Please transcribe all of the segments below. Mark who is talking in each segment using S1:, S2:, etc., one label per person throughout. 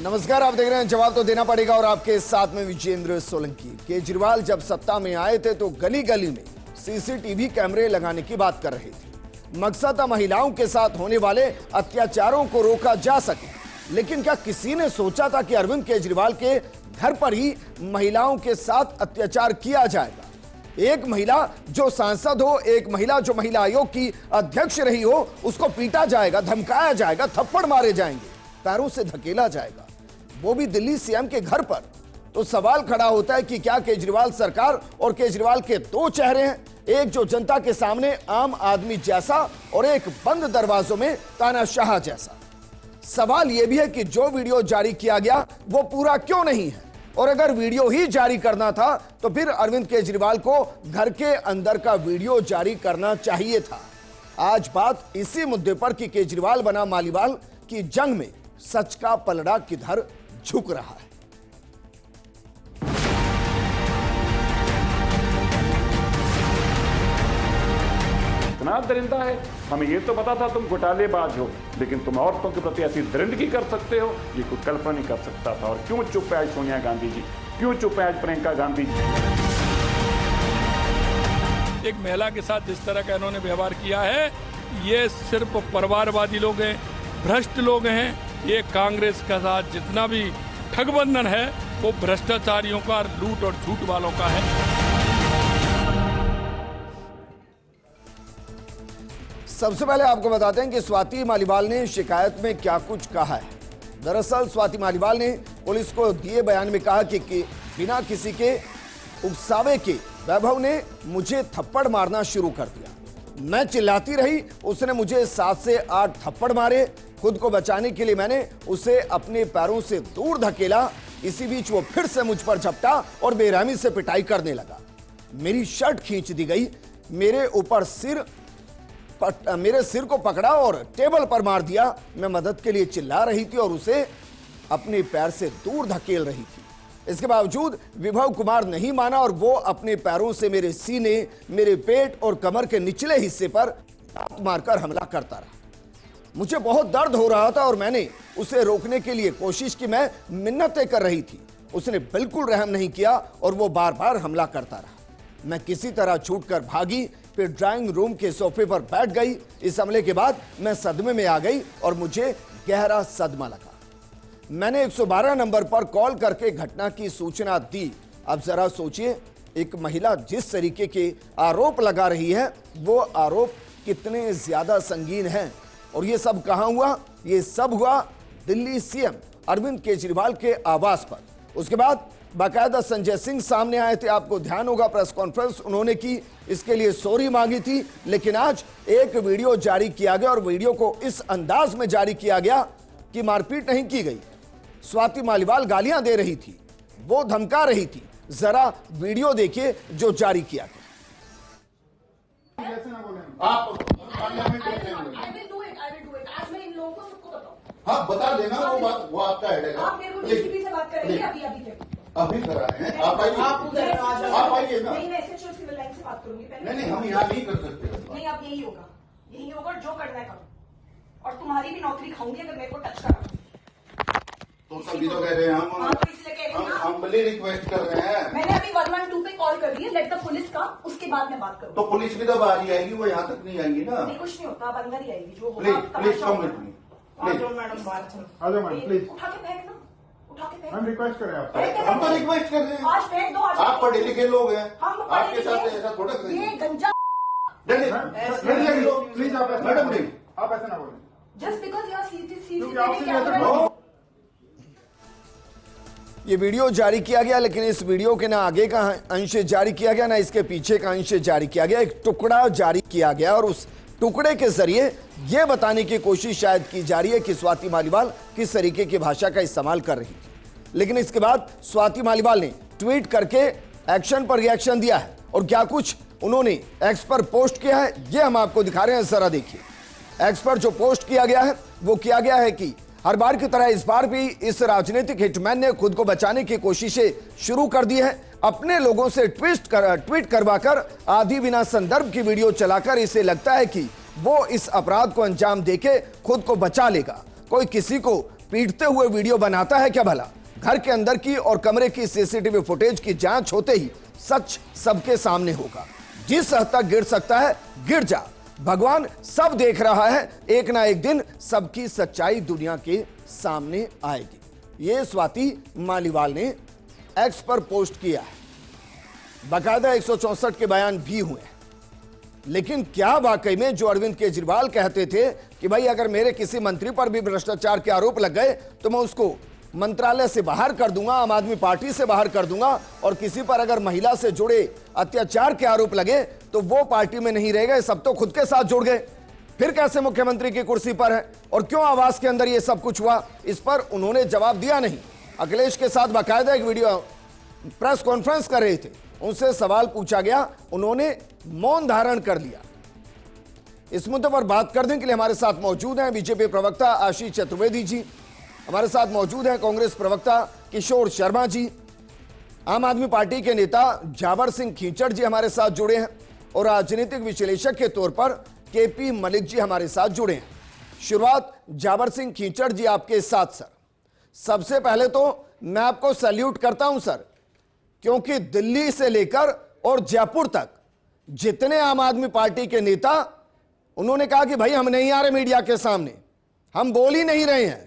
S1: नमस्कार, आप देख रहे हैं जवाब तो देना पड़ेगा और आपके साथ में विजेंद्र सोलंकी। केजरीवाल जब सत्ता में आए थे तो गली गली में सीसीटीवी कैमरे लगाने की बात कर रहे थे। मकसद था महिलाओं के साथ होने वाले अत्याचारों को रोका जा सके। लेकिन क्या किसी ने सोचा था कि अरविंद केजरीवाल के घर पर ही महिलाओं के साथ अत्याचार किया जाएगा? एक महिला जो सांसद हो, एक महिला जो महिला आयोग की अध्यक्ष रही हो, उसको पीटा जाएगा, धमकाया जाएगा, थप्पड़ मारे जाएंगे, पैरों से धकेला जाएगा, वो भी दिल्ली सीएम के घर पर। तो सवाल खड़ा होता है कि क्या केजरीवाल सरकार और केजरीवाल के दो चेहरे हैं, एक जो जनता के सामने आम आदमी जैसा और एक बंद दरवाजों में तानाशाह जैसा। सवाल यह भी है कि जो वीडियो जारी किया गया वो पूरा क्यों नहीं है, और अगर वीडियो ही जारी करना था तो फिर अरविंद केजरीवाल को घर के अंदर का वीडियो जारी करना चाहिए था। आज बात इसी मुद्दे पर कि केजरीवाल बना मालीवाल की जंग में सच का पलड़ा किधर झुक रहा है।
S2: इतना दरिंदा है, हमें ये तो पता था तुम घोटालेबाज हो, लेकिन तुम औरतों के प्रति ऐसी दरिंदगी कर सकते हो, ये कोई कल्पना नहीं कर सकता था। और क्यों चुप है आज सोनिया गांधी जी, क्यों चुप है आज प्रियंका गांधी जी?
S3: एक महिला के साथ जिस तरह का इन्होंने व्यवहार किया है, ये सिर्फ परिवारवादी लोग हैं, भ्रष्ट लोग हैं। ये कांग्रेस का साथ जितना भी ठगबंधन है वो भ्रष्टाचारियों का, लूट और झूठ वालों का है।
S1: सबसे पहले आपको बताते हैं कि स्वाति मालीवाल ने शिकायत में क्या कुछ कहा है। दरअसल स्वाति मालीवाल ने पुलिस को दिए बयान में कहा कि बिना किसी के उकसावे के वैभव ने मुझे थप्पड़ मारना शुरू कर दिया। मैं चिल्लाती रही, उसने मुझे 7 से 8 थप्पड़ मारे। खुद को बचाने के लिए मैंने उसे अपने पैरों से दूर धकेला। इसी बीच वो फिर से मुझ पर झपटा और बेरहमी से पिटाई करने लगा। मेरी शर्ट खींच दी गई, मेरे सिर को पकड़ा और टेबल पर मार दिया। मैं मदद के लिए चिल्ला रही थी और उसे अपने पैर से दूर धकेल रही थी। इसके बावजूद विभव कुमार नहीं माना और वो अपने पैरों से मेरे सीने, मेरे पेट और कमर के निचले हिस्से पर मारकर हमला करता रहा। मुझे बहुत दर्द हो रहा था और मैंने उसे रोकने के लिए कोशिश की। मैं मिन्नतें कर रही थी, उसने बिल्कुल रहम नहीं किया और वो बार बार हमला करता रहा। मैं किसी तरह छूटकर भागी, फिर ड्राइंग रूम के सोफे पर बैठ गई। इस हमले के बाद मैं सदमे में आ गई और मुझे गहरा सदमा लगा। मैंने 112 नंबर पर कॉल करके घटना की सूचना दी। अब जरा सोचिए, एक महिला जिस तरीके के आरोप लगा रही है, वो आरोप कितने ज्यादा संगीन हैं। और ये सब कहां हुआ? ये सब हुआ दिल्ली सीएम अरविंद केजरीवाल के आवास पर। उसके बाद बाकायदा संजय सिंह सामने आए थे। आपको ध्यान होगा, प्रेस कॉन्फ्रेंस उन्होंने की, इसके लिए सॉरी मांगी थी। लेकिन आज एक वीडियो जारी किया गया और वीडियो को इस अंदाज में जारी किया गया कि मारपीट नहीं की गई। स्वाति मालीवाल गालियां दे रही थी, वो धमका रही थी। जरा वीडियो देखिए जो जारी किया गया।
S4: हाँ, बता देना, वो बात वो आपका हेडेक है।
S5: आप मेरे को डीसीपी से बात करेंगे अभी
S4: अभी करा रहे हैं। आप आइए, आप आइए ना।
S5: नहीं, मैं एसएचओ सिविल लाइन से बात करूंगी पहले।
S4: नहीं, हम यहाँ नहीं कर सकते।
S5: नहीं, अब यही होगा जो करना है करो। और तुम्हारी भी नौकरी खाऊंगी अगर मेरे को टच करा।
S4: तो सभी तो कह रहे हैं,
S5: हाँ, तो इसलिए कह रही हूँ,
S4: हम बड़ी रिक्वेस्ट कर रहे हैं।
S5: मैंने अभी 112 पे कॉल कर दी है, लेट द पुलिस का, उसके बाद मैं बात करूँ।
S4: तो पुलिस भी तो बाहर ही आएगी, वो यहाँ तक नहीं आएगी ना।
S5: नहीं, कुछ नहीं होता, अब अंदर ही आएगी जो होगा।
S4: Please come with me.
S5: Madam बाहर
S6: आ जाओ मैम, प्लीज।
S5: उठा के फेंक ना, उठा के फेंक।
S6: मैम रिक्वेस्ट करें आप।
S4: हम तो रिक्वेस्ट कर रहे हैं।
S5: आज फेंक दो।
S4: आप पढ़े लिखे लोग हैं,
S5: हम
S4: आपके साथ ऐसा थोड़ा
S5: ये गंजा।
S6: प्लीज आप ऐसा
S4: मैडम नहीं,
S6: आप ऐसा ना बोलें।
S5: जस्ट बिकॉज यार सीसीटीवी
S6: कैमरा।
S1: ये वीडियो जारी किया गया, लेकिन इस वीडियो के ना आगे का अंश जारी किया गया, ना इसके पीछे का अंश जारी किया गया। एक टुकड़ा जारी किया गया और उस टुकड़े के जरिए यह बताने की कोशिश शायद की जा रही है कि स्वाति मालीवाल किस तरीके की भाषा का इस्तेमाल कर रही थी। लेकिन इसके बाद स्वाति मालीवाल ने ट्वीट करके एक्शन पर रिएक्शन दिया है और क्या कुछ उन्होंने एक्स पर पोस्ट किया है, यह हम आपको दिखा रहे हैं। जरा देखिए, एक्स पर जो पोस्ट किया गया है वो किया गया है कि हर बार की तरह इस बार भी इस राजनीतिक हिटमैन ने खुद को बचाने की कोशिशें शुरू कर दी है। अपने लोगों से ट्वीट करवाकर आधी बिना संदर्भ की वीडियो चलाकर इसे लगता है कि वो इस अपराध को अंजाम देके खुद को बचा लेगा। कोई किसी को पीटते हुए वीडियो बनाता है क्या भला? घर के अंदर की और कमरे की सीसीटीवी फुटेज की जांच होते ही सच सबके सामने होगा। जिस हद तक गिर सकता है गिर जा, भगवान सब देख रहा है, एक ना एक दिन सबकी सच्चाई दुनिया के सामने आएगी। ये स्वाति मालीवाल ने एक्स पर पोस्ट किया है। बाकायदा 164 के बयान भी हुए हैं। लेकिन क्या वाकई में जो अरविंद केजरीवाल कहते थे कि भाई अगर मेरे किसी मंत्री पर भी भ्रष्टाचार के आरोप लग गए तो मैं उसको मंत्रालय से बाहर कर दूंगा, आम आदमी पार्टी से बाहर कर दूंगा, और किसी पर अगर महिला से जुड़े अत्याचार के आरोप लगे तो वो पार्टी में नहीं रहेगा, सब तो खुद के साथ जुड़ गए, फिर कैसे मुख्यमंत्री की कुर्सी पर है? और क्यों आवास के अंदर ये सब कुछ हुआ? इस पर उन्होंने जवाब दिया नहीं। अखिलेश के साथ बाकायदा एक वीडियो प्रेस कॉन्फ्रेंस कर रहे थे, उनसे सवाल पूछा गया, उन्होंने मौन धारण कर लिया। इस मुद्दे पर बात करने के लिए हमारे साथ मौजूद हैं बीजेपी प्रवक्ता आशीष चतुर्वेदी जी, हमारे साथ मौजूद हैं कांग्रेस प्रवक्ता किशोर शर्मा जी, आम आदमी पार्टी के नेता जावर सिंह खींचड़ जी हमारे साथ जुड़े हैं, और राजनीतिक विश्लेषक के तौर पर केपी मलिक जी हमारे साथ जुड़े हैं। शुरुआत जावर सिंह खींचड़ जी आपके साथ। सर, सबसे पहले तो मैं आपको सैल्यूट करता हूं सर, क्योंकि दिल्ली से लेकर और जयपुर तक जितने आम आदमी पार्टी के नेता, उन्होंने कहा कि भाई हम नहीं आ रहे मीडिया के सामने, हम बोल ही नहीं रहे हैं।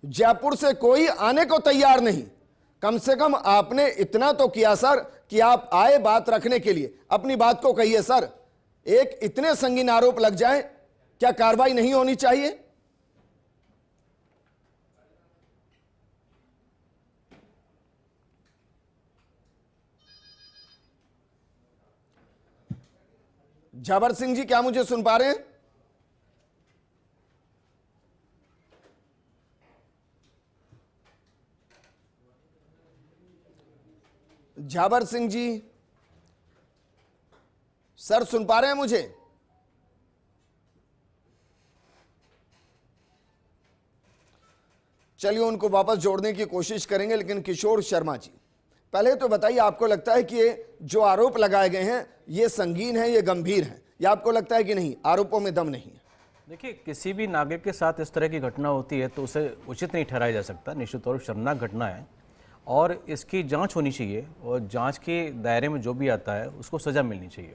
S1: जयपुर से कोई आने को तैयार नहीं। कम से कम आपने इतना तो किया सर कि आप आए बात रखने के लिए, अपनी बात को कहिए सर। एक इतने संगीन आरोप लग जाए, क्या कार्रवाई नहीं होनी चाहिए? जावर सिंह जी, क्या मुझे सुन पा रहे हैं? जावर सिंह जी सर, सुन पा रहे हैं मुझे? चलिए उनको वापस जोड़ने की कोशिश करेंगे। लेकिन किशोर शर्मा जी, पहले तो बताइए, आपको लगता है कि ये जो आरोप लगाए गए हैं ये संगीन है, ये गंभीर है, या आपको लगता है कि नहीं, आरोपों में दम नहीं है?
S7: देखिए, किसी भी नागरिक के साथ इस तरह की घटना होती है तो उसे उचित नहीं ठहराया जा सकता। निश्चित तौर पर शर्मनाक घटना है और इसकी जांच होनी चाहिए, और जांच के दायरे में जो भी आता है उसको सज़ा मिलनी चाहिए।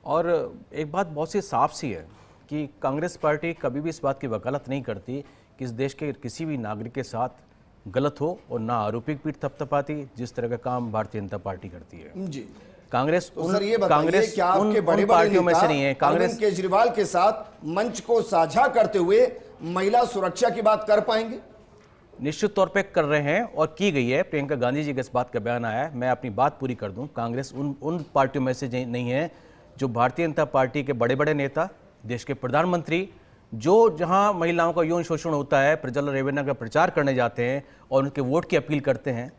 S7: और एक बात बहुत सी साफ सी है कि कांग्रेस पार्टी कभी भी इस बात की वकालत नहीं करती कि इस देश के किसी भी नागरिक के साथ गलत हो, और ना आरोपी की पीठ थपथपाती जिस तरह का काम भारतीय जनता पार्टी करती है जी। कांग्रेस
S1: तो सर ये बताइए, क्या आपके बड़े
S7: पार्टियों में से नहीं है? कांग्रेस
S1: केजरीवाल के साथ मंच को साझा करते हुए महिला सुरक्षा की बात कर पाएंगे?
S7: निश्चित तौर पे कर रहे हैं और की गई है। प्रियंका गांधी जी का इस बात का बयान आया है। मैं अपनी बात पूरी कर दूं, कांग्रेस उन पार्टियों में से नहीं है जो भारतीय जनता पार्टी के बड़े बड़े नेता, देश के प्रधानमंत्री, जो जहां महिलाओं का यौन शोषण होता है, प्रज्वला रेवन्ना का प्रचार करने जाते हैं और उनके वोट की अपील करते हैं,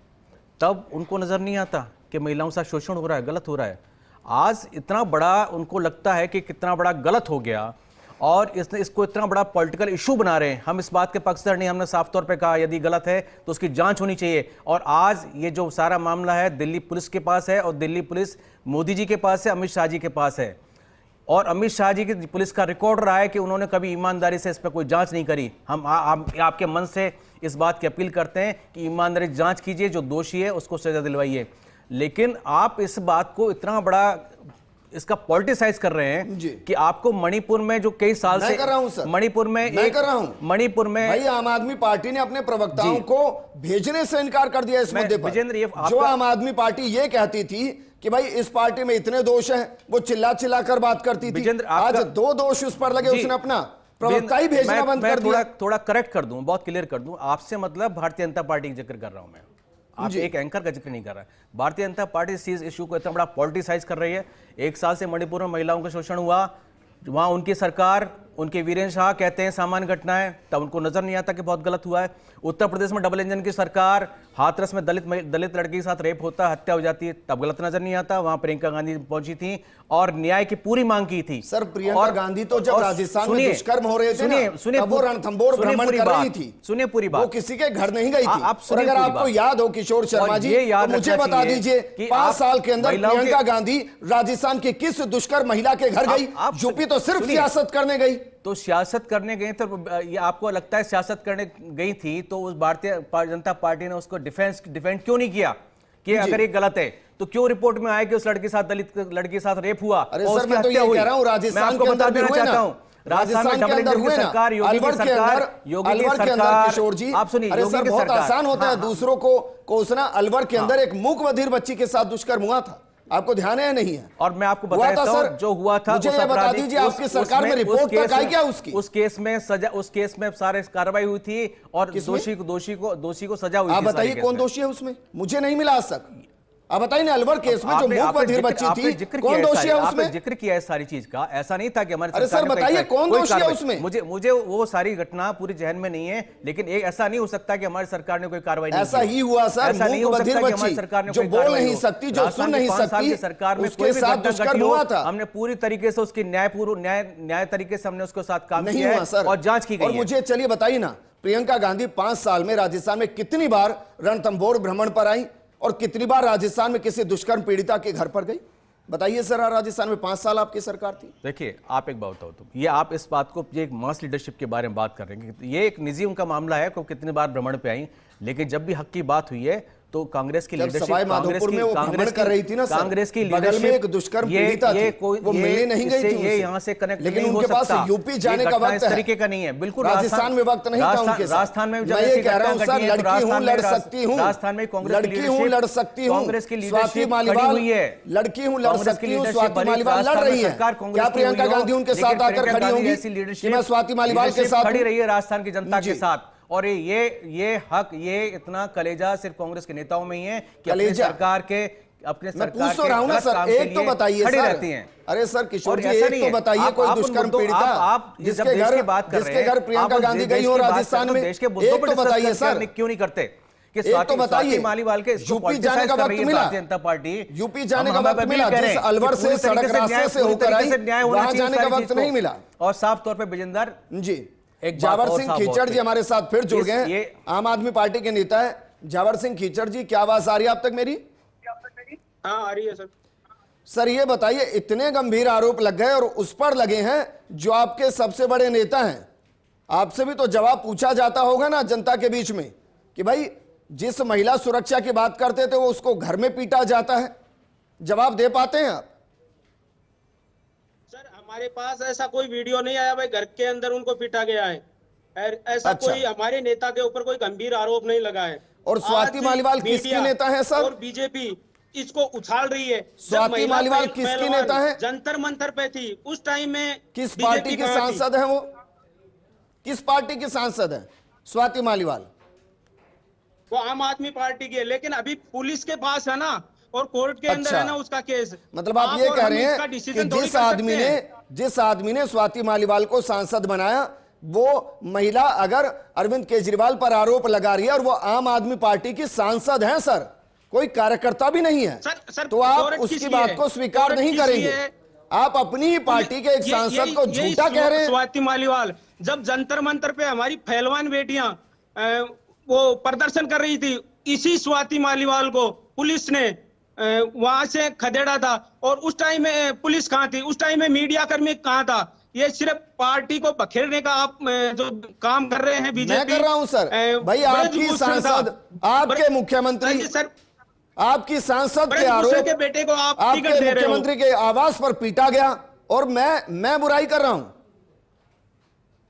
S7: तब उनको नजर नहीं आता कि महिलाओं से शोषण हो रहा है, गलत हो रहा है। आज इतना बड़ा उनको लगता है कि कितना बड़ा गलत हो गया और इसको इतना बड़ा पॉलिटिकल इशू बना रहे हैं। हम इस बात के पक्षधर नहीं, हमने साफ तौर पे कहा यदि गलत है तो उसकी जांच होनी चाहिए। और आज ये जो सारा मामला है दिल्ली पुलिस के पास है, और दिल्ली पुलिस मोदी जी के पास है, अमित शाह जी के पास है, और अमित शाह जी की पुलिस का रिकॉर्ड रहा है कि उन्होंने कभी ईमानदारी से इस पर कोई जांच नहीं करी। हम आपके मन से इस बात की अपील करते हैं कि ईमानदारी जांच कीजिए, जो दोषी है उसको सजा दिलवाइए। लेकिन आप इस बात को इतना बड़ा इसका पॉलिटिसाइज कर रहे हैं कि आपको मणिपुर में जो कई साल से
S1: कर रहा हूं सर,
S7: मणिपुर में
S1: मैं कर रहा हूं,
S7: मणिपुर में
S1: भाई आम आदमी पार्टी ने अपने प्रवक्ताओं को भेजने से इनकार कर दिया इस मुद्दे पर। जो आम आदमी पार्टी ये कहती थी कि भाई इस पार्टी में इतने दोष हैं, वो चिल्ला चिल्ला कर बात करती थी, आज 2 दोष उस पर लगे, उसने अपना प्रवक्ता ही भेजना बंद कर दिया।
S7: थोड़ा करेक्ट कर दूं, बहुत क्लियर कर दूं, आपसे मतलब भारतीय जनता पार्टी का जिक्र कर रहा हूं मैं, आप एक एंकर का जिक्र नहीं कर रहा है। भारतीय जनता पार्टी इस इशू को इतना बड़ा पॉलिटिसाइज कर रही है। 1 साल से मणिपुर में महिलाओं का शोषण हुआ, वहां उनकी सरकार, उनके वीरेंद्र शाह कहते हैं सामान्य घटना है, तब उनको नजर नहीं आता कि बहुत गलत हुआ है। उत्तर प्रदेश में डबल इंजन की सरकार, हाथरस में दलित लड़की के साथ रेप होता है, हत्या हो जाती है, तब गलत नजर नहीं आता। वहां प्रियंका गांधी पहुंची थी और न्याय की पूरी मांग की थी।
S1: सर प्रियंका गांधी तो जब राजस्थान में दुष्कर्म हो रहे थे ना, वो रणथंबोर भ्रमण कर रही थी।
S7: सुनिए पूरी बात,
S1: वो किसी के घर नहीं गई थी।
S7: और
S1: अगर आपको याद हो किशोर शर्मा जी, तो मुझे बता दीजिए 5 साल के अंदर प्रियंका गांधी राजस्थान की किस दुष्कर्म महिला के घर गई? यूपी तो सिर्फ सियासत करने गई,
S7: तो सियासत करने गई तो ये आपको लगता है सियासत करने गई थी तो उस भारतीय जनता पार्टी ने उसको डिफेंड क्यों नहीं किया कि अगर ये गलत है तो क्यों रिपोर्ट में आया कि उस लड़के के साथ दलित लड़के के साथ रेप हुआ
S1: अरे
S7: और
S1: सर,
S7: उसकी
S1: मैं तो
S7: हत्या
S1: ये
S7: हुई?
S1: कह रहा हूं, राजस्थान
S7: मैं आपको
S1: के
S7: बता
S1: अंदर
S7: देना
S1: हुए ना।
S7: चाहता हूं, राजस्थान में डबल इंजन की सरकार, योगी की सरकार, योगी की सरकार,
S1: किशोर जी,
S7: आप सुनिए,
S1: अरे
S7: योगी
S1: सर
S7: की
S1: बहुत
S7: सरकार,
S1: आसान होता है दूसरों को कोसना। अलवर के अंदर एक मूक बधिर बच्ची के साथ दुष्कर्म हुआ था, आपको ध्यान है या नहीं है?
S7: और मैं आपको
S1: हुआ
S7: बताता
S1: था
S7: हूं
S1: सर,
S7: जो हुआ था
S1: मुझे
S7: उस
S1: ये बता
S7: आपराधिक-
S1: दीजिए, आपकी सरकार में रिपोर्ट तक आई क्या उसकी?
S7: उस केस में सजा, उस केस में सारे कार्रवाई हुई थी और दोषी को सजा हुई थी।
S1: आप बताइए कौन दोषी है उसमें? मुझे नहीं मिला आज तक। आप बताइए ना, अलवर केस में जो मूक बधिर बच्ची थी, कौन दोषी है उसमें?
S7: जिक्र किया है सारी चीज का, ऐसा नहीं था कि हमारे
S1: अरे सर बताइए कौन दोषी है उसमें?
S7: मुझे वो सारी घटना पूरी जहन में नहीं है, लेकिन ऐसा नहीं हो सकता कि हमारी सरकार ने कोई कार्रवाई नहीं की।
S1: ऐसा ही हुआ सर, मूक बधिर बच्ची जो बोल नहीं सकती, जो सुन नहीं सकती,
S7: सरकार में
S1: उसके साथ दुष्कर्म हुआ था।
S7: हमने पूरी तरीके से उसकी न्याय तरीके से हमने उसके साथ काम
S1: नहीं
S7: किया
S1: हुआ सर,
S7: और जांच की गई
S1: और मुझे चलिए बताइए ना, प्रियंका गांधी 5 साल में राजस्थान में कितनी बार रणथंभौर भ्रमण पर आई और कितनी बार राजस्थान में किसी दुष्कर्म पीड़िता के घर पर गई? बताइए सर, राजस्थान में 5 साल आपकी सरकार थी।
S7: देखिए, आप एक बात बताओ, ये आप इस बात को, ये एक मास लीडरशिप के बारे में बात कर रहे हैं, ये एक निजी उनका मामला है कि कितनी बार भ्रमण पे आई, लेकिन जब भी हक की बात हुई है तो कांग्रेस की लीडरशिप,
S1: कांग्रेस कर रही थी ना सर,
S7: कांग्रेस की
S1: बगल में एक दुष्कर्म पीड़िता थी, वो मिलने नहीं गई थी,
S7: ये यहाँ से कनेक्ट
S1: लेकिन
S7: नहीं हो
S1: उनके पास
S7: सकता।
S1: यूपी जाने का वक्त
S7: इस तरीके का नहीं है, बिल्कुल
S1: राजस्थान में वक्त नहीं था उनके साथ।
S7: राजस्थान में
S1: मैं ये कह रहा हूं सर, लड़की हूं लड़ सकती हूं,
S7: राजस्थान में कांग्रेस
S1: लड़की हूं लड़ सकती हूं,
S7: कांग्रेस की
S1: स्वाति मालीवाल लड़की हूं लड़ सकती हूं, स्वाति मालीवाल लड़ रही है, क्या प्रियंका गांधी उनके साथ आकर खड़ी होंगी कि मैं स्वाति मालीवाल के साथ
S7: खड़ी रही है राजस्थान की जनता के साथ? और ये हक, ये इतना कलेजा सिर्फ कांग्रेस के नेताओं में ही है कि अपने सरकार के
S1: मैं पूछ तो रहा हूं ना सर, एक तो बताइए सर। अरे सर किशोर जी, एक तो बताइए, कोई दुष्कर्म पीड़िता जिसके घर प्रियंका गांधी गई हो राजस्थान में, एक तो बताइए सर,
S7: क्यों नहीं करते?
S1: एक तो बताइए,
S7: मालीवाल के
S1: यूपी जाने का वक्त मिला,
S7: जनता पार्टी
S1: यूपी जाने का वक्त मिला, जिस अलवर से सड़क रास्ते से होकर आई, वहां जाने का वक्त नहीं मिला।
S7: और साफ तौर पर विजेंदर
S1: जी, जावर सिंह खीचड़ जी हमारे साथ फिर जुड़ गए हैं, आम आदमी पार्टी के नेता है जावर सिंह खीचड़ जी। क्या आवाज आ रही है आप तक मेरी?
S8: हाँ आ रही है सर।
S1: सर ये बताइए, इतने गंभीर आरोप लग गए और उस पर लगे हैं जो आपके सबसे बड़े नेता हैं, आपसे भी तो जवाब पूछा जाता होगा ना जनता के बीच में कि भाई जिस महिला सुरक्षा की बात करते थे वो उसको घर में पीटा जाता है, जवाब दे पाते हैं आप?
S8: सर हमारे पास ऐसा कोई वीडियो नहीं आया भाई घर के अंदर उनको पीटा गया है, ऐसा
S1: अच्छा।
S8: कोई हमारे नेता के ऊपर कोई गंभीर आरोप नहीं लगा है।
S1: और स्वाति
S8: आज
S1: मालीवाल किसकी
S8: मीडिया
S1: नेता है सर?
S8: और बीजेपी इसको उछाल रही है। जब
S1: स्वाति
S8: महिला
S1: मालीवाल
S8: पहलवान
S1: किसकी नेता है?
S8: जंतर मंतर पे थी उस टाइम में
S1: किस
S8: BJP
S1: पार्टी के
S8: कहाँ थी?
S1: सांसद है वो? किस पार्टी के सांसद है स्वाति मालीवाल?
S8: वो आम आदमी पार्टी की है, लेकिन अभी पुलिस के पास है ना और कोर्ट के अंदर है ना उसका केस।
S1: मतलब आप ये
S8: और
S1: कह
S8: हम
S1: रहे
S8: इसका
S1: हैं कि
S8: डिसीजन थोड़ी कर सकते हैं।
S1: जिस आदमी ने स्वाति मालीवाल को सांसद बनाया, वो महिला अगर अरविंद केजरीवाल पर आरोप लगा रही है और वो आम आदमी पार्टी की सांसद हैं सर, कोई कार्यकर्ता भी नहीं है,
S8: सर,
S1: तो आप
S8: कोर्ट
S1: उसकी
S8: किस
S1: बात
S8: लिए?
S1: को स्वीकार
S8: कोर्ट
S1: नहीं
S8: किस
S1: करेंगे।
S8: लिए?
S1: आप अपनी ही पार्टी के एक सांसद को झूठा कह रहे हैं।
S8: स्वाति मालीवाल जब जंतर मंतर पे हमारी पहलवान बेटियां वो प्रदर्शन कर रही थी, इसी स्वाति मालीवाल को पुलिस ने वहां से खदेड़ा था। और उस टाइम में पुलिस कहाँ थी? उस टाइम में मीडिया कर्मी कहाँ था? ये सिर्फ पार्टी को बखेरने का आप जो काम कर रहे हैं बीजेपी।
S1: मैं कर रहा हूं सर। भाई आपकी सांसद, आपके मुख्यमंत्री, आपकी सांसद के आरोप
S8: के बेटे को आप
S1: आपके मुख्यमंत्री के आवास पर पीटा गया और मैं बुराई कर रहा हूं?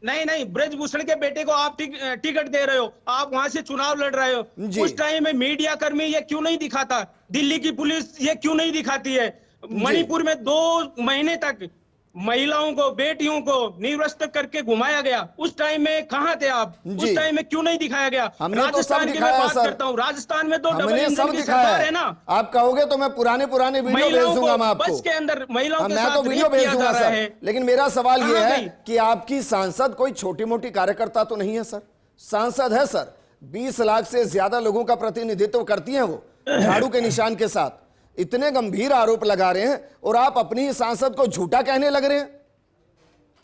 S8: नहीं, ब्रजभूषण के बेटे को आप टिकट दे रहे हो, आप वहां से चुनाव लड़ रहे हो। उस टाइम में मीडिया कर्मी ये क्यों नहीं दिखाता? दिल्ली की पुलिस ये क्यों नहीं दिखाती है? मणिपुर में 2 महीने तक महिलाओं को, बेटियों को निवस्त करके घुमाया गया, उस टाइम में कहां थे आप? उस टाइम में क्यों नहीं दिखाया गया? राजस्थान की मैं बात करता हूं, राजस्थान में तो डबल इंजन की सरकार है ना।
S1: आप कहोगे तो मैं पुराने वीडियो भेज दूंगा मैं आपको,
S8: बस के अंदर महिलाओं के
S1: मैं
S8: साथ
S1: तो वीडियो भेज दूंगा सर। लेकिन मेरा सवाल ये है
S8: गई?
S1: कि आपकी सांसद कोई छोटी मोटी कार्यकर्ता तो नहीं है सर, सांसद है सर, 20 लाख से ज्यादा लोगों का प्रतिनिधित्व करती हैं वो, झाड़ू के निशान के साथ। इतने गंभीर आरोप लगा रहे हैं और आप अपनी ही सांसद को झूठा कहने लग रहे हैं।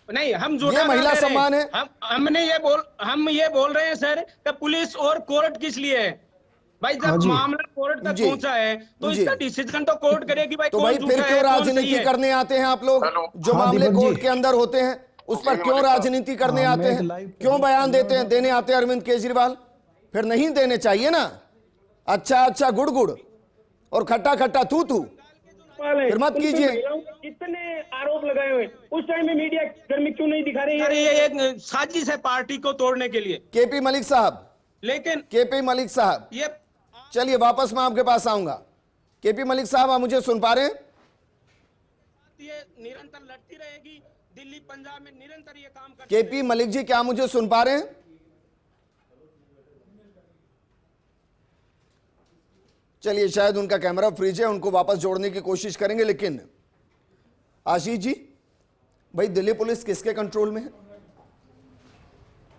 S8: नहीं, हम झूठा
S1: ये महिला सम्मान है।
S8: हम ये बोल रहे हैं सर कि पुलिस और कोर्ट किस लिए है? भाई जब मामला कोर्ट तक पहुंचा है तो इसका डिसीजन तो कोर्ट करेगी। भाई
S1: तो भाई फिर क्यों राजनीति करने आते हैं आप लोग? जो मामले कोर्ट के अंदर होते हैं उस पर क्यों राजनीति करने आते हैं, क्यों बयान देने आते हैं अरविंद केजरीवाल? फिर नहीं देने चाहिए ना। अच्छा अच्छा गुड़ गुड़ और खट्टा खट्टा थू थू फिर मत कीजिए।
S8: कितने आरोप लगाए हुए, उस टाइम में मीडिया कर्मी क्यों नहीं दिखा रही है? ये एक साजिश है पार्टी को तोड़ने के लिए।
S1: केपी मलिक साहब,
S8: लेकिन
S1: केपी मलिक साहब,
S8: ये
S1: चलिए वापस मैं आपके पास आऊंगा। केपी मलिक साहब, आप मुझे सुन पा रहे हैं?
S8: ये निरंतर लड़ती रहेगी, दिल्ली पंजाब में निरंतर ये काम करती
S1: केपी मलिक जी, क्या मुझे सुन पा रहे हैं? चलिए, शायद उनका कैमरा फ्रीज है, उनको वापस जोड़ने की कोशिश करेंगे। लेकिन आशीष जी, भाई दिल्ली पुलिस किसके कंट्रोल में है?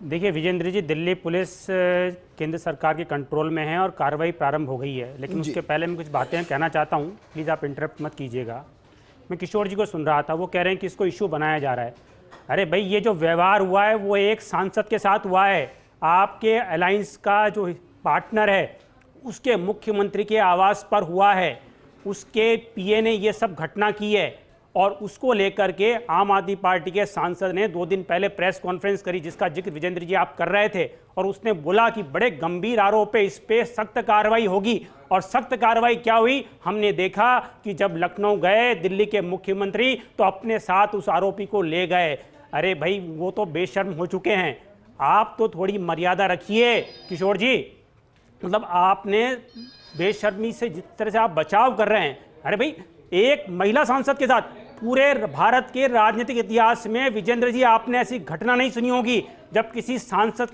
S9: देखिए विजेंद्र जी, दिल्ली पुलिस केंद्र सरकार के कंट्रोल में है और कार्रवाई प्रारंभ हो गई है। लेकिन उसके पहले मैं कुछ बातें कहना चाहता हूं, प्लीज़ आप इंटरप्ट मत कीजिएगा। मैं किशोर जी को सुन रहा था, वो कह रहे हैं कि इसको इशू बनाया जा रहा है। अरे भाई, ये जो व्यवहार हुआ है वो एक सांसद के साथ हुआ है। आपके अलायंस का जो पार्टनर है उसके मुख्यमंत्री के आवास पर हुआ है, उसके पीए ने ये सब घटना की है और उसको लेकर के आम आदमी पार्टी के सांसद ने 2 दिन पहले प्रेस कॉन्फ्रेंस करी, जिसका जिक्र विजेंद्र जी आप कर रहे थे, और उसने बोला कि बड़े गंभीर आरोप है, इस पे सख्त कार्रवाई होगी। और सख्त कार्रवाई क्या हुई? हमने देखा कि जब लखनऊ गए दिल्ली के मुख्यमंत्री तो अपने साथ उस आरोपी को ले गए। अरे भाई, वो तो बेशर्म हो चुके हैं। आप तो थोड़ी मर्यादा रखिए किशोर जी, मतलब आपने बेशर्मी से जिस तरह से आप बचाव कर रहे हैं। अरे भाई, एक महिला सांसद के साथ, पूरे भारत के राजनीतिक इतिहास में विजेंद्र जी आपने ऐसी घटना नहीं सुनी होगी जब किसी सांसद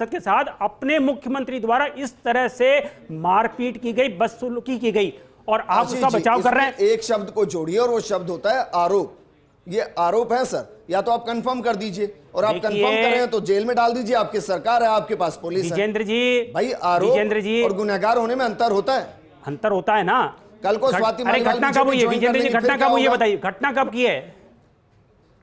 S9: के साथ अपने मुख्यमंत्री द्वारा इस तरह से मारपीट की गई, बदसलूकी की गई, और आप उसका बचाव कर रहे हैं।
S1: एक शब्द को जोड़िए और वो शब्द होता है आरोप। ये आरोप है सर, या तो आप कंफर्म कर दीजिए, और आप कंफर्म कर रहे हैं तो जेल में डाल दीजिए। आपकी सरकार है, आपके पास पुलिस है।
S9: विजेंद्र जी,
S1: भाई आरोप और गुनहगार होने में अंतर होता है।
S9: अंतर होता है ना।
S1: कल को स्वाति मालिवाल
S9: घटना कब हुई है विजेंद्र जी? घटना कब हुई है बताइए? घटना कब की है?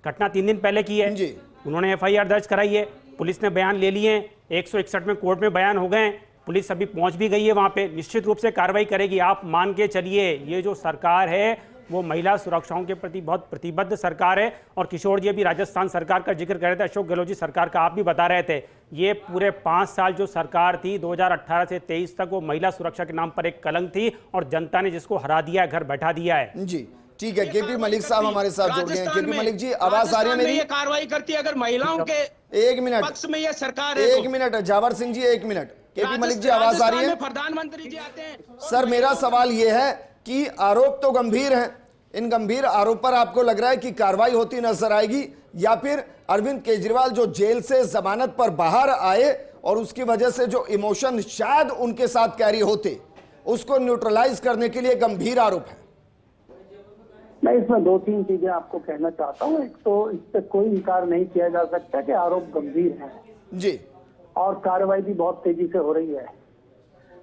S9: घटना 3 दिन पहले की है जी। उन्होंने एफआईआर दर्ज कराई है, पुलिस ने बयान ले लिए, 161 में कोर्ट में बयान हो गए, पुलिस अभी पहुंच भी गई है वहां पे, निश्चित रूप से कार्रवाई करेगी। आप मान के चलिए, ये जो सरकार है वो महिला सुरक्षाओं के प्रति बहुत प्रतिबद्ध सरकार है। और किशोर जी अभी राजस्थान सरकार का जिक्र कर रहे थे, अशोक गहलोत जी सरकार का आप भी बता रहे थे। ये पूरे 5 साल जो सरकार थी 2018 से 23 तक, वो महिला सुरक्षा के नाम पर एक कलंक थी, और जनता ने जिसको हरा दिया है, घर बैठा दिया है।
S1: जी ठीक है, केपी मलिक साहब हमारे साथ जुड़ गए हैं। केपी मलिक जी, आवाज आ रही है मेरी?
S8: ये कार्रवाई करती है अगर महिलाओं के
S1: 1 मिनट
S8: पक्ष में ये सरकार है।
S1: 1 minute, Jawar Singh ji 1 minute. KP Malik ji, आवाज आ रही है?
S8: प्रधानमंत्री जी आते हैं।
S1: सर, मेरा सवाल यह है कि आरोप तो गंभीर है, इन गंभीर आरोप पर आपको लग रहा है कि कार्रवाई होती नजर आएगी, या फिर अरविंद केजरीवाल जो जेल से जमानत पर बाहर आए और उसकी वजह से जो इमोशन शायद उनके साथ कैरी होते, उसको न्यूट्रलाइज करने के लिए गंभीर आरोप है?
S10: मैं इसमें 2-3 चीजें आपको कहना चाहता हूं। एक तो इस पर कोई इनकार नहीं किया जा सकता कि आरोप गंभीर है
S1: जी, और
S10: कार्रवाई भी बहुत तेजी से हो रही है।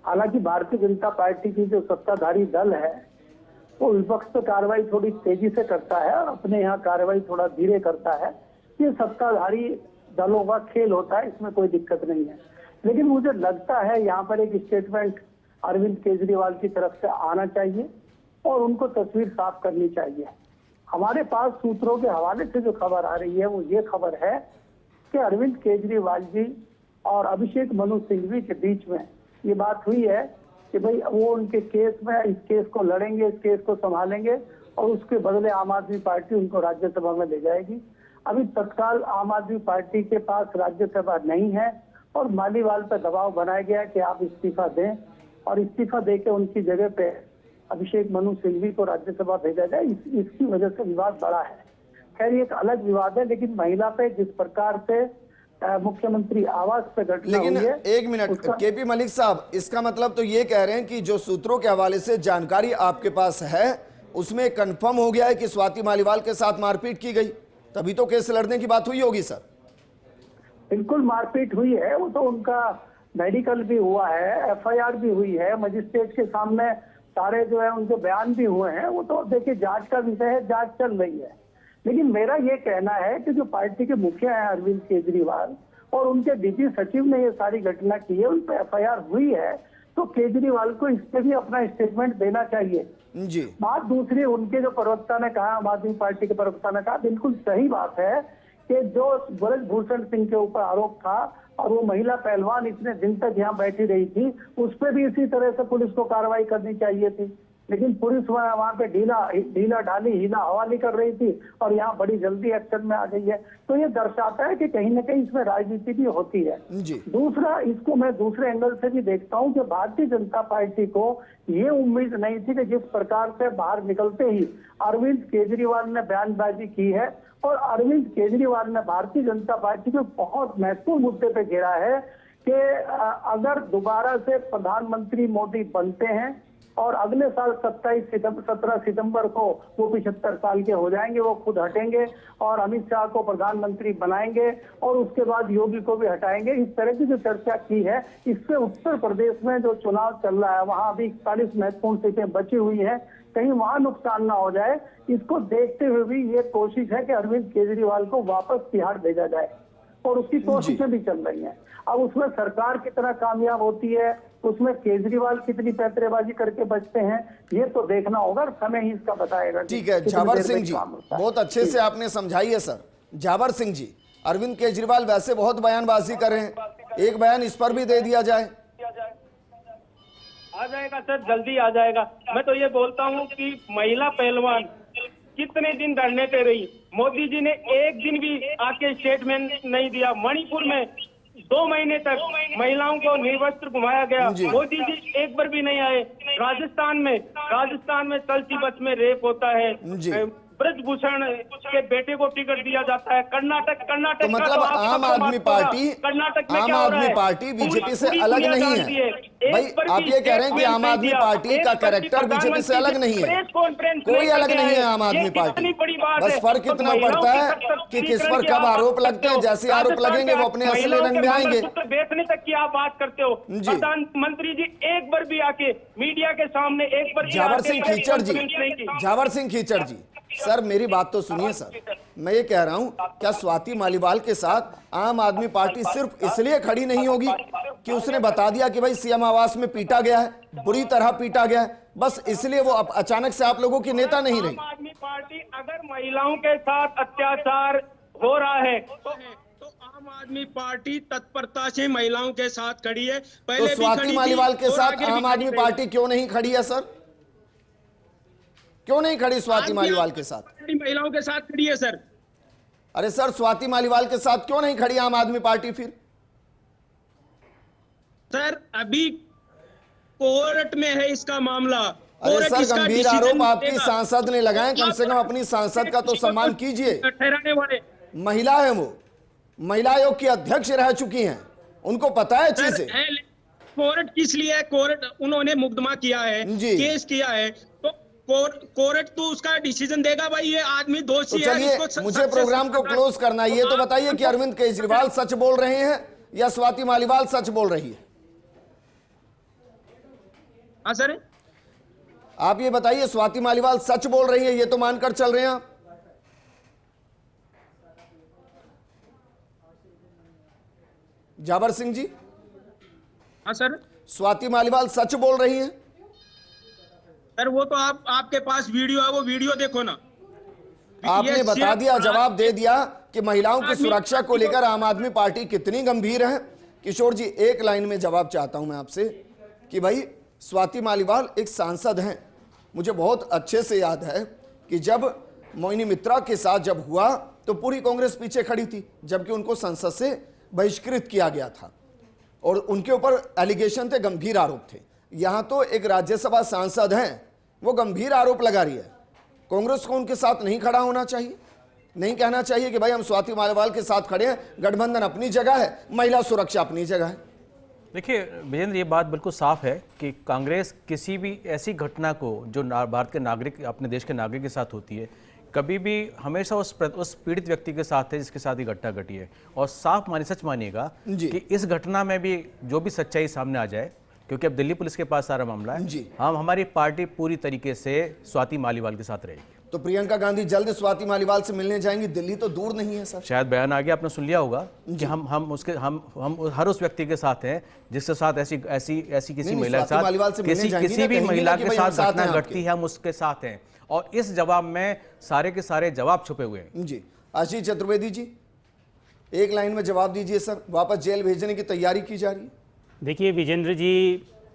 S10: हालांकि भारतीय जनता पार्टी की जो सत्ताधारी दल है वो विपक्ष पे कार्रवाई थोड़ी तेजी से करता है और अपने यहाँ कार्रवाई थोड़ा धीरे करता है। ये सत्ताधारी दलों का खेल होता है, इसमें कोई दिक्कत नहीं है। लेकिन मुझे लगता है यहाँ पर एक स्टेटमेंट अरविंद केजरीवाल की तरफ से आना चाहिए और उनको तस्वीर साफ करनी चाहिए। हमारे पास सूत्रों के हवाले से जो खबर आ रही है वो ये खबर है कि अरविंद केजरीवाल जी और अभिषेक मनु सिंघवी के बीच में ये बात हुई है कि भाई वो उनके केस में, इस केस को लड़ेंगे, इस केस को संभालेंगे, और उसके बदले आम आदमी पार्टी उनको राज्यसभा में ले जाएगी। अभी तत्काल आम आदमी पार्टी के पास राज्यसभा नहीं है और मालीवाल पर दबाव बनाया गया कि आप इस्तीफा दें, और इस्तीफा देके उनकी जगह पे अभिषेक मनु सिंघवी को राज्यसभा भेजा जाए। इसकी वजह से विवाद बढ़ा है। खैर ये एक अलग विवाद है, लेकिन महिला पे जिस प्रकार से मुख्यमंत्री आवास पे घटना
S1: लेकिन
S10: हुई है,
S1: 1 मिनट केपी मलिक साहब, इसका मतलब तो ये कह रहे हैं कि जो सूत्रों के हवाले से जानकारी आपके पास है उसमें कंफर्म हो गया है कि स्वाति मालीवाल के साथ मारपीट की गई, तभी तो केस लड़ने की बात हुई होगी सर।
S10: बिल्कुल मारपीट हुई है, वो तो उनका मेडिकल भी हुआ है, एफआईआर भी हुई है, मजिस्ट्रेट के सामने सारे जो है उनके बयान भी हुए हैं। वो तो देखिए जांच का विषय है, जांच चल रही है। लेकिन मेरा ये कहना है कि जो पार्टी के मुखिया हैं अरविंद केजरीवाल और उनके डीजी सचिव ने ये सारी घटना की है, उन पर एफआईआर हुई है, तो केजरीवाल को इस पे भी अपना स्टेटमेंट देना चाहिए।
S1: जी।
S10: बात दूसरी, उनके जो प्रवक्ता ने कहा, आम आदमी पार्टी के प्रवक्ता ने कहा, बिल्कुल सही बात है कि जो ब्रजभूषण सिंह के ऊपर आरोप था और वो महिला पहलवान इतने दिन तक यहाँ बैठी रही थी, उस पर भी इसी तरह से पुलिस को कार्रवाई करनी चाहिए थी। लेकिन पुलिस वहां पे ढीला ढाली हीला हवाली कर रही थी और यहाँ बड़ी जल्दी एक्शन में आ गई है। तो ये दर्शाता है कि कहीं ना कहीं इसमें राजनीति भी होती है। दूसरा, इसको मैं दूसरे एंगल से भी देखता हूँ कि भारतीय जनता पार्टी को ये उम्मीद नहीं थी कि जिस प्रकार से बाहर निकलते ही अरविंद केजरीवाल ने बयानबाजी की है, और अरविंद केजरीवाल ने भारतीय जनता पार्टी को बहुत महत्वपूर्ण मुद्दे पे घेरा है कि अगर दोबारा से प्रधानमंत्री मोदी बनते हैं और अगले साल 17 सितंबर को वो 75 साल के हो जाएंगे, वो खुद हटेंगे और अमित शाह को प्रधानमंत्री बनाएंगे और उसके बाद योगी को भी हटाएंगे, इस तरह की जो चर्चा की है, इससे उत्तर प्रदेश में जो चुनाव चल रहा है वहां अभी 41 महत्वपूर्ण सीटें बची हुई है, कहीं वहां नुकसान ना हो जाए, इसको देखते हुए भी ये कोशिश है कि अरविंद केजरीवाल को वापस तिहाड़ भेजा जाए और उसकी कोशिशें भी चल रही हैं। अब उसमें सरकार कितना कामयाब होती है, उसमें केजरीवाल कितनी पैंतरेबाजी करके बचते हैं, ये तो देखना होगा, समय ही इसका बताएगा।
S1: ठीक है जावर सिंह जी, बहुत अच्छे से आपने समझाई है सर। जावर सिंह जी, अरविंद केजरीवाल वैसे बहुत बयानबाजी कर रहे हैं, एक बयान इस पर भी दे दिया जाए।
S8: आ जाएगा सर, जल्दी आ जाएगा। मैं तो ये बोलता हूँ कि महिला पहलवान कितने दिन धरने पे रही, मोदी जी ने एक दिन भी आके स्टेटमेंट नहीं दिया। मणिपुर में 2 महीने तक महिलाओं को निर्वस्त्र घुमाया गया, मोदी जी एक बार भी नहीं आए। राजस्थान में चलती बस में रेप होता है, ब्रजभूषण के बेटे को टिकट दिया जाता है। कर्नाटक
S1: तो मतलब आम आदमी पार्टी बीजेपी से अलग नहीं है भाई, आप ये कह रहे हैं कि आम आदमी पार्टी का कैरेक्टर बीजेपी से अलग नहीं है, कोई अलग नहीं है आम आदमी पार्टी। बस फर्क इतना पड़ता है कि किस पर कब आरोप लगते हैं, जैसे आरोप लगेंगे वो अपने असली रंग में आएंगे।
S8: बेचने तक की आप बात करते हो, प्रधानमंत्री जी एक बार भी आके मीडिया के सामने एक बार
S1: जावर सिंह खीचड़ जी सर मेरी बात तो सुनिए सर, मैं ये कह रहा हूं क्या स्वाति मालीवाल के साथ आम आदमी पार्टी सिर्फ इसलिए खड़ी नहीं होगी कि उसने बता दिया कि भाई सीएम आवास में पीटा गया है, बुरी तरह पीटा गया है, बस इसलिए वो अचानक से आप लोगों की नेता नहीं रही?
S8: आम आदमी पार्टी अगर महिलाओं के साथ अत्याचार हो रहा है तो आम आदमी पार्टी तत्परता से महिलाओं के साथ खड़ी है। पहले
S1: तो स्वाति मालीवाल के साथ आम आदमी पार्टी क्यों नहीं खड़ी है सर? क्यों नहीं खड़ी स्वाति मालीवाल के साथ?
S8: महिलाओं के साथ खड़ी है सर।
S1: अरे सर स्वाति मालीवाल के साथ क्यों नहीं खड़ी आम आदमी पार्टी फिर?
S8: सर अभी कोर्ट में है इसका मामला।
S1: अरे सर गंभीर आरोप आपकी सांसद ने लगाए, कम से कम अपनी सांसद का तो सम्मान कीजिए।
S8: ठहराने वाले
S1: महिला है, वो महिला आयोग की अध्यक्ष रह चुकी हैं, उनको पता है अच्छे से।
S8: कोर्ट किस लिए है? कोर्ट उन्होंने मुकदमा किया है, केस किया है, तो कोर्ट तो उसका डिसीजन देगा भाई ये आदमी दोषी है।
S1: चलिए मुझे प्रोग्राम को क्लोज करना है, ये तो बताइए कि अरविंद केजरीवाल सच बोल रहे हैं या स्वाति मालीवाल सच बोल रही है?
S8: हाँ सर,
S1: आप ये बताइए स्वाति मालीवाल सच बोल रही है, ये तो मानकर चल रहे हैं आप? जावर सिंह जी।
S8: हाँ सर,
S1: स्वाति मालीवाल सच बोल रही हैं?
S8: सर वो तो आपके पास वीडियो है, वो वीडियो देखो ना।
S1: आपने बता दिया, जवाब दे दिया कि महिलाओं की सुरक्षा को लेकर आम आदमी पार्टी कितनी गंभीर है। किशोर जी एक लाइन में जवाब चाहता हूं मैं आपसे कि भाई स्वाति मालीवाल एक सांसद हैं, मुझे बहुत अच्छे से याद है कि जब मोइनी मित्रा के साथ जब हुआ तो पूरी कांग्रेस पीछे खड़ी थी, जबकि उनको संसद से बहिष्कृत किया गया था और उनके ऊपर एलिगेशन थे, गंभीर आरोप थे। यहां तो एक राज्यसभा सांसद हैं, वो गंभीर आरोप लगा रही है। कांग्रेस को उनके साथ नहीं खड़ा होना चाहिए, नहीं कहना चाहिए कि भाई हम स्वाति मालीवाल के साथ खड़े हैं, गठबंधन अपनी जगह है, महिला सुरक्षा अपनी जगह है।
S7: देखिए विजेंद्र, ये बात बिल्कुल साफ है कि कांग्रेस किसी भी ऐसी घटना को जो भारत के नागरिक, अपने देश के नागरिक के साथ होती है, कभी भी हमेशा उस पीड़ित व्यक्ति के साथ है जिसके साथ ये घटना घटी है। और साफ सच मानिएगा कि इस घटना में भी जो भी सच्चाई सामने आ जाए, क्योंकि अब दिल्ली पुलिस के पास सारा मामला है, हम हमारी पार्टी पूरी तरीके से स्वाति मालीवाल के साथ रहेगी।
S1: तो प्रियंका गांधी जल्द स्वाति मालीवाल से मिलने जाएंगी। दिल्ली तो दूर नहीं है सर।
S7: शायद बयान आ गया, आपने सुन लिया होगा कि हम हर उस व्यक्ति के साथ हैं जिसके साथ ऐसी किसी महिला के साथ किसी भी महिला के साथ घटना घटती है, हम उसके साथ हैं। और इस जवाब में सारे के सारे जवाब छुपे हुए हैं।
S1: जी आशीष चतुर्वेदी जी, एक लाइन में जवाब दीजिए सर। वापस जेल भेजने की तैयारी की जा रही है।
S9: देखिए विजेंद्र जी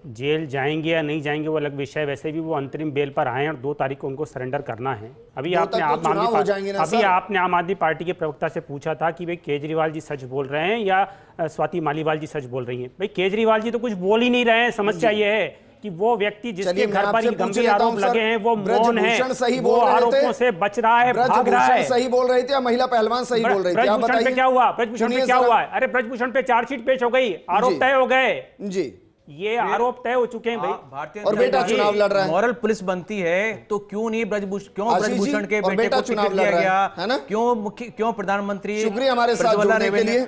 S9: जेल जाएंगे या नहीं जाएंगे वो अलग विषय है। वैसे भी वो अंतरिम बेल पर आए और 2 तारीख को उनको सरेंडर करना है। अभी आपने आम आदमी पार्टी के प्रवक्ता से पूछा था कि भाई केजरीवाल जी सच बोल रहे हैं या स्वाति मालीवाल जी सच बोल रही हैं। भाई केजरीवाल जी तो कुछ बोल ही नहीं रहे हैं। समस्या ये है कि वो व्यक्ति जिसके घर पर गंभीर आरोप लगे हैं वो मौन है, वो आरोपों से बच रहा है, भाग रहा है।
S1: सही बोल रहे थे या महिला पहलवान सही बोल रही थी? आप
S9: बताइए पे क्या हुआ? ब्रजभूषण पे क्या हुआ? अरे ब्रजभूषण पे चार्जशीट पेश हो गई, आरोप तय हो गए जी। ये आरोप तय हो चुके हैं भाई।
S7: भारतीय
S1: और बेटा चुनाव लड़ रहा है।
S7: मॉरल पुलिस बनती है तो क्यों नहीं ब्रजभूषण के बेटे को टिकट दिया गया है ना? क्यों प्रधानमंत्री?
S1: शुक्रिया हमारे साथ जुड़ने के लिए।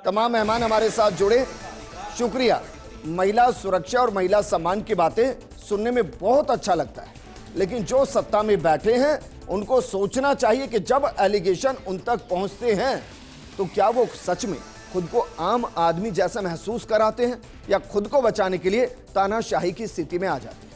S1: तमाम मेहमान हमारे साथ जुड़े, शुक्रिया। महिला सुरक्षा और महिला सम्मान की बातें सुनने में बहुत अच्छा लगता है, लेकिन जो सत्ता में बैठे हैं उनको सोचना चाहिए कि जब एलिगेशन उन तक पहुंचते हैं तो क्या वो सच में खुद को आम आदमी जैसा महसूस कराते हैं या खुद को बचाने के लिए तानाशाही की स्थिति में आ जाते हैं।